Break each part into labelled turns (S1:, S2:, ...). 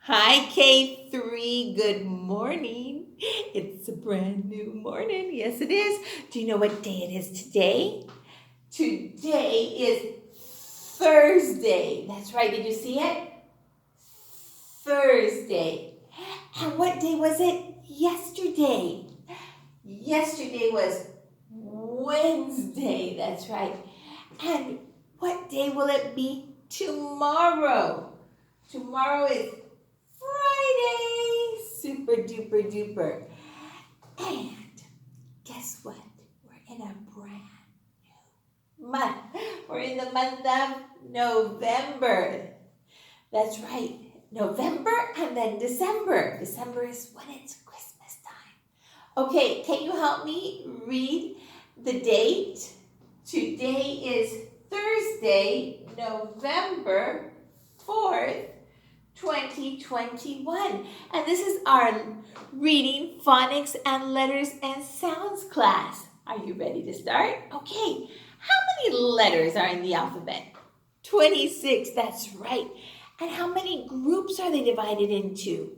S1: Hi, K3. Good morning. It's a brand new morning. Yes, it is. Do you know what day it is today? Today is Thursday. That's right. Did you see it? Thursday. And what day was it yesterday? Yesterday was Wednesday. That's right. And what day will it be tomorrow? Tomorrow is Friday. Super duper duper. And guess what? We're in a brand new month. We're in the month of November. That's right. November and then December. December is when it's Christmas time. Okay, can you help me read the date? Today is Thursday, November 4th. 2021. And this is our reading phonics and letters and sounds class. Are you ready to start? Okay. How many letters are in the alphabet? 26. That's right. And how many groups are they divided into?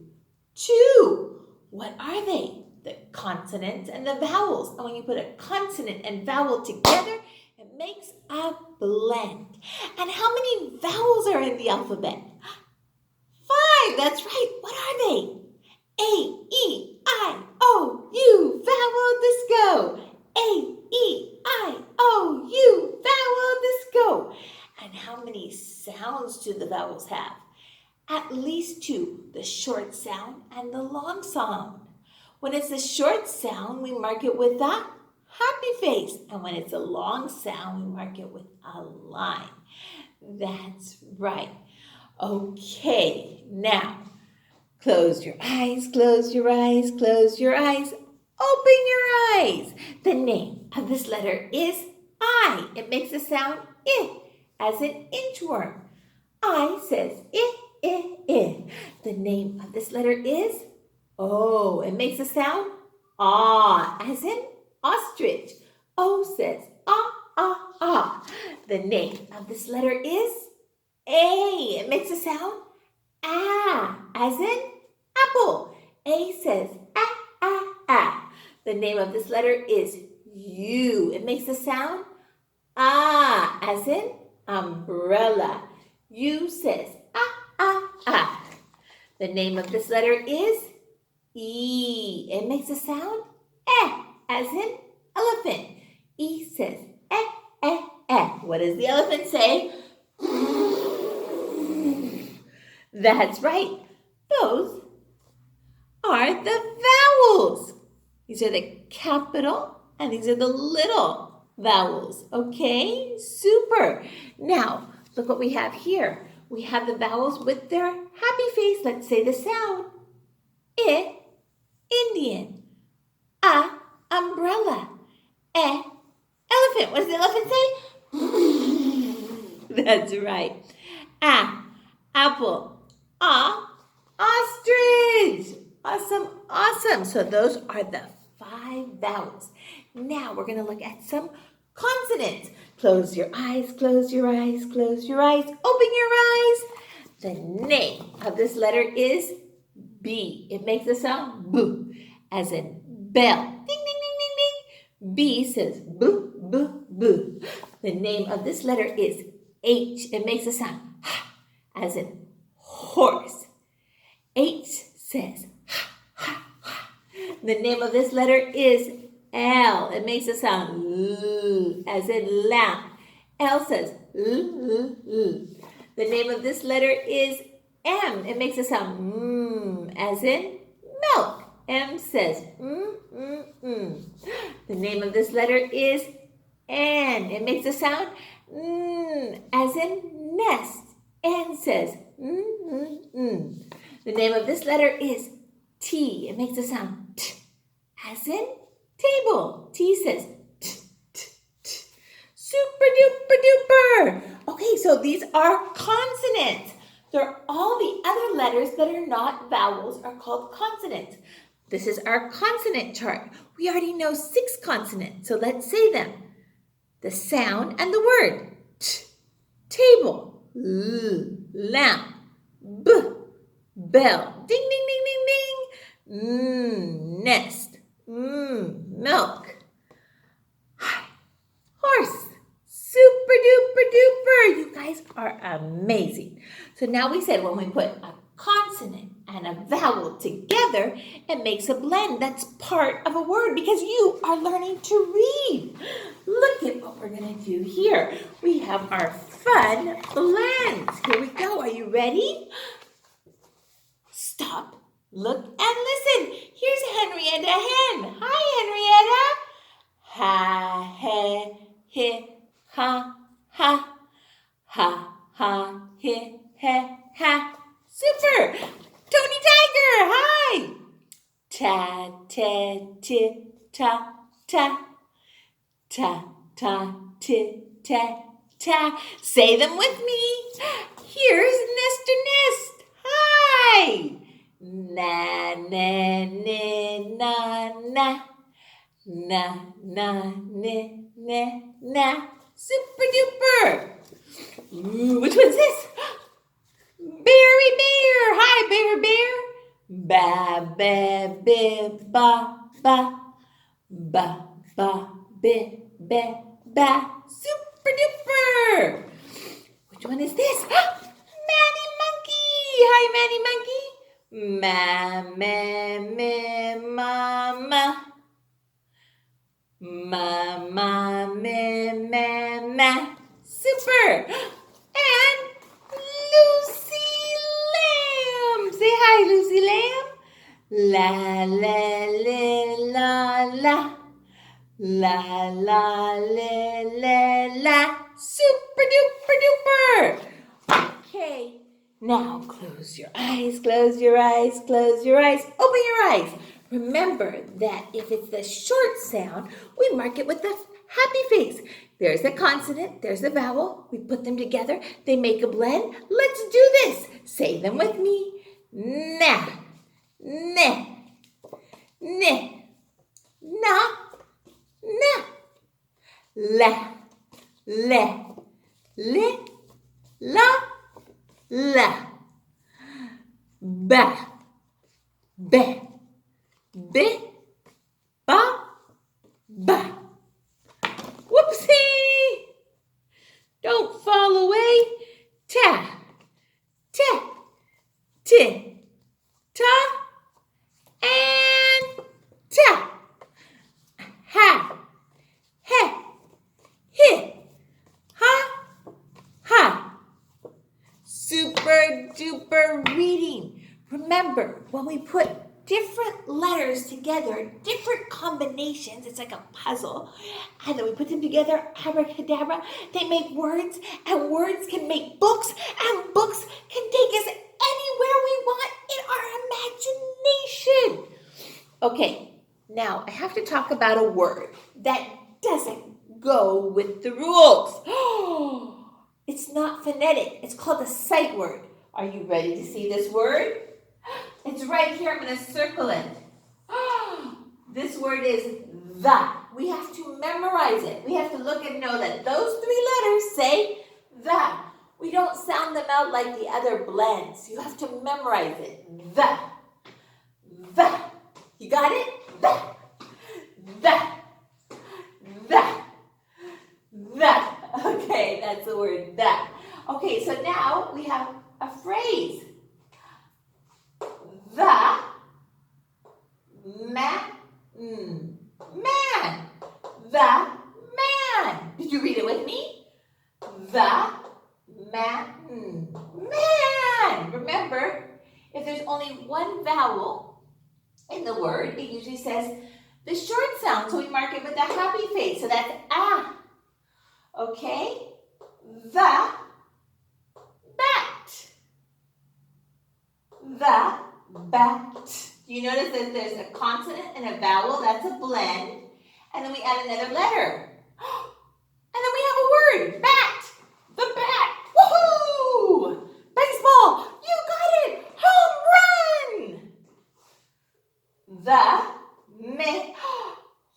S1: 2. What are they? The consonants and the vowels. And when you put a consonant and vowel together, it makes a blend. And how many vowels are in the alphabet? 5, that's right. What are they? A, E, I, O, U, vowel, disco. A, E, I, O, U, vowel, disco. And how many sounds do the vowels have? At least 2, the short sound and the long sound. When it's a short sound, we mark it with a happy face. And when it's a long sound, we mark it with a line. That's right. Okay, now close your eyes, close your eyes, close your eyes, open your eyes. The name of this letter is I. It makes the sound I, as in inchworm. I says I. The name of this letter is O. It makes the sound ah, as in ostrich. O says ah. The name of this letter is A. It makes a sound ah, as in apple. A says ah. The name of this letter is U. It makes a sound ah, as in umbrella. U says ah. The name of this letter is E. It makes a sound as in elephant. E says eh. What does the elephant say? That's right. Those are the vowels. These are the capital and these are the little vowels. Okay, super. Now, look what we have here. We have the vowels with their happy face. Let's say the sound. I, Indian. A, umbrella. E, elephant. What does the elephant say? That's right. A, apple. Ostrich. Awesome. So those are the 5 vowels. Now we're going to look at some consonants. Close your eyes, close your eyes, close your eyes, open your eyes. The name of this letter is B. It makes the sound boo, as in bell. Ding, ding, ding, ding, ding. B says boo, boo, boo. The name of this letter is H. It makes the sound as in horse. H says ha. The name of this letter is L. It makes a sound L, as in lamb. L says L. The name of this letter is M. It makes a sound as in milk. M says The name of this letter is N. It makes a sound as in nest. N says The name of this letter is T. It makes a sound T, as in table. T says T. Super duper duper. Okay, so these are consonants. They're all the other letters that are not vowels are called consonants. This is our consonant chart. We already know 6 consonants, so let's say them. The sound and the word. T, table. L, lamp. B, Bell. Ding, ding, ding, ding, ding. Nest. Milk. Horse. Super duper duper. You guys are amazing. So now we said when we put a consonant and a vowel together, it makes a blend. That's part of a word because you are learning to read. Look at what we're going to do here. We have our fun blends. Here we go. Are you ready? Stop, look, and listen. Here's Henrietta Hen. Hi, Henrietta. Ha, he, ha, ha. Ha, ha, he, ha. Super. Tony Tiger, hi. Ta, ta. Ta, ta. Say them with me. Here's Nester Nest. Hi. Na, na. Na. Super duper. Ooh, which one's this? Berry Bear. Hi, Bear Bear. Ba, ba. Super duper. Which one is this? Manny Monkey. Hi, Manny Monkey. Mama. Ma. Super. And Lucy Lamb. Say hi, Lucy Lamb. La. La. Super duper. Okay. Now close your eyes. Open your eyes. Remember that if it's the short sound, we mark it with the happy face. There's a consonant, there's a vowel. We put them together. They make a blend. Let's do this. Say them with me. Na. Na. La. Ba. Ba. Whoopsie! Don't fall away. Ta. And ta. Ha. He. Ha. Super duper reading. Remember, when we put different letters together, different combinations, it's like a puzzle, and then we put them together, abracadabra, they make words, and words can make books, and books can take us anywhere we want in our imagination. Okay, now I have to talk about a word that doesn't go with the rules. It's not phonetic. It's called a sight word. Are you ready to see this word? It's right here. I'm going to circle it. This word is the. We have to memorize it. We have to look and know that those 3 letters say the. We don't sound them out like the other blends. You have to memorize it. The. You got it? The. Okay, that's the word the. Okay, so now we have a phrase. The man. The man. Did you read it with me? The man. Remember, if there's only one vowel in the word, it usually says the short sound. So we mark it with a happy face. So that's ah. Okay? The bat. The bat. You notice that there's a consonant and a vowel. That's a blend. And then we add another letter. And then we have a word. Bat. The bat. Woohoo! Baseball. You got it. Home run. The man.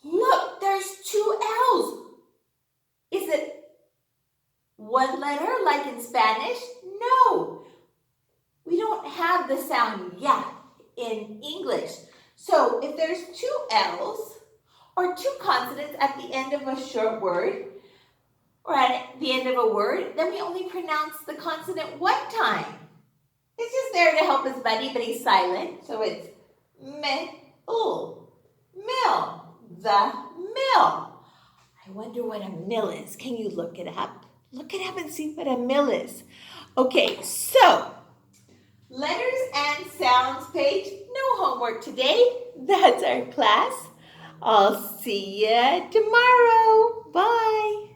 S1: Look, there's 2 L's. Is it one letter like in Spanish? No. We don't have the sound yeah in English. So if there's two L's or two consonants at the end of a short word or at the end of a word, then we only pronounce the consonant one time. It's just there to help his buddy, but he's silent. So it's mill, the mill. I wonder what a mill is. Can you look it up? Look it up and see what a mill is. Okay, so letters and sounds page. No homework today. That's our class. I'll see you tomorrow. Bye.